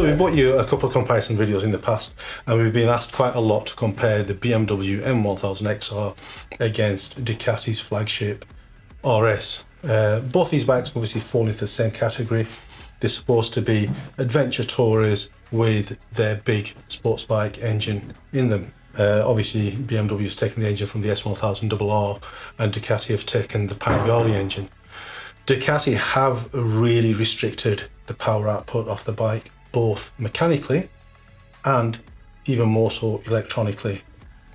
So we brought you a couple of comparison videos in the past, and we've been asked quite a lot to compare the BMW M1000XR against Ducati's flagship RS. Both these bikes obviously fall into the same category. They're supposed to be adventure tourers with their big sports bike engine in them. Obviously BMW has taken the engine from the S1000RR and Ducati have taken the Panigale engine. Ducati have really restricted the power output of the bike, both mechanically and even more so electronically.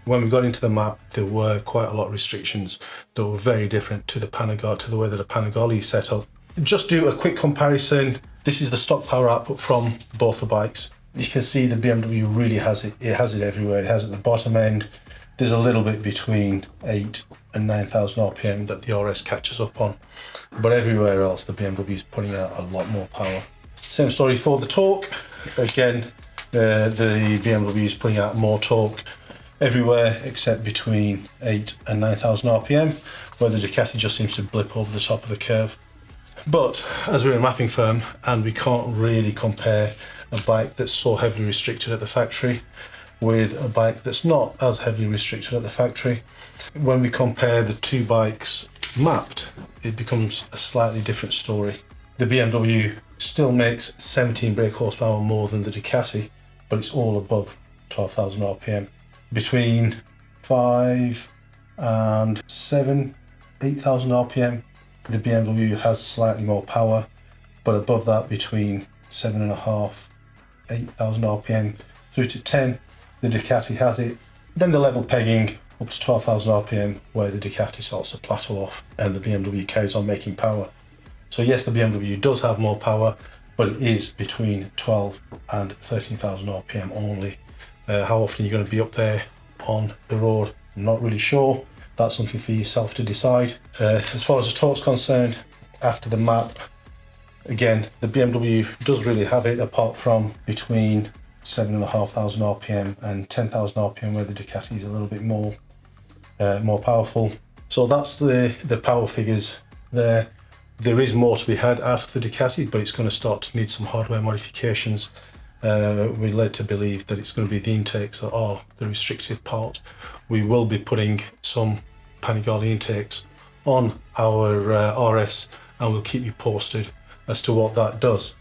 When we got into the map, there were quite a lot of restrictions that were very different to the Panigale, to the way that the Panigale is set up. Just do a quick comparison. This is the stock power output from both the bikes. You can see the BMW really has it. It has it everywhere. It has it at the bottom end. There's a little bit between 8 and 9,000 RPM that the RS catches up on. But everywhere else, the BMW is putting out a lot more power. Same story for the torque. Again, the BMW is putting out more torque everywhere except between 8 and 9,000 RPM, where the Ducati just seems to blip over the top of the curve. But as we're a mapping firm and we can't really compare a bike that's so heavily restricted at the factory with a bike that's not as heavily restricted at the factory, when we compare the two bikes mapped, it becomes a slightly different story. The BMW still makes 17 brake horsepower more than the Ducati, but it's all above 12,000 RPM. Between 5 and 7, 8,000 RPM, the BMW has slightly more power, but above that, between 7.5, 8,000 RPM through to 10, the Ducati has it. Then the level pegging up to 12,000 RPM, where the Ducati starts to plateau off and the BMW carries on making power. So yes, the BMW does have more power, but it is between 12 and 13,000 RPM only. How often you're going to be up there on the road, I'm not really sure. That's something for yourself to decide. As far as the torque's concerned, after the map, again, the BMW does really have it, apart from between 7,500 RPM and 10,000 RPM, where the Ducati is a little bit more powerful. So that's the power figures there. There is more to be had out of the Ducati, but it's going to start to need some hardware modifications. We're led to believe that it's going to be the intakes that are the restrictive part. We will be putting some Panigale intakes on our RS, and we'll keep you posted as to what that does.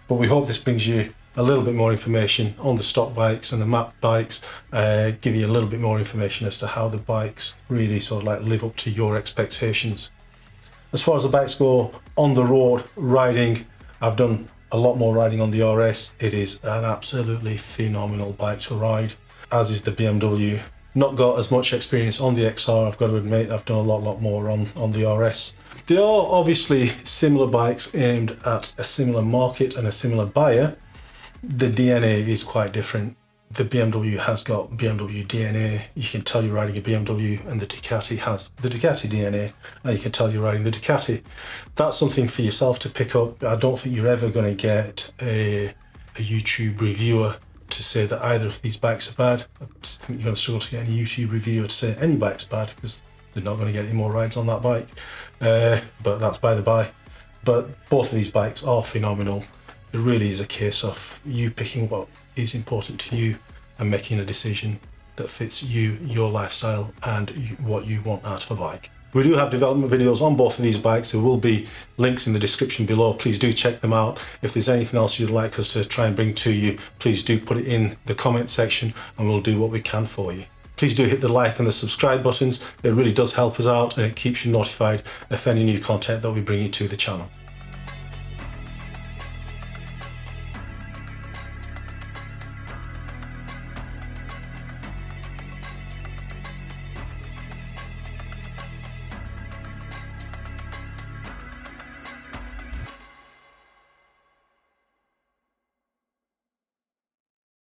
But we hope this brings you a little bit more information on the stock bikes and the map bikes, give you a little bit more information as to how the bikes really sort of like live up to your expectations. As far as the bikes go, on the road riding, I've done a lot more riding on the RS. It is an absolutely phenomenal bike to ride, as is the BMW. Not got as much experience on the XR, I've got to admit. I've done a lot more on the RS. They are obviously similar bikes aimed at a similar market and a similar buyer. The DNA is quite different. The BMW has got BMW DNA. You can tell you're riding a BMW, and the Ducati has the Ducati DNA, and you can tell you're riding the Ducati. That's something for yourself to pick up. I don't think you're ever going to get a YouTube reviewer to say that either of these bikes are bad. I think you're going to struggle to get any YouTube reviewer to say any bike's bad, because they're not going to get any more rides on that bike. But that's by the by. But both of these bikes are phenomenal. It really is a case of you picking what is important to you and making a decision that fits you, your lifestyle, and what you want out of a bike. We do have development videos on both of these bikes. There will be links in the description below. Please do check them out. If there's anything else you'd like us to try and bring to you, please do put it in the comment section and we'll do what we can for you. Please do hit the like and the subscribe buttons. It really does help us out, and it keeps you notified of any new content that we bring you to the channel.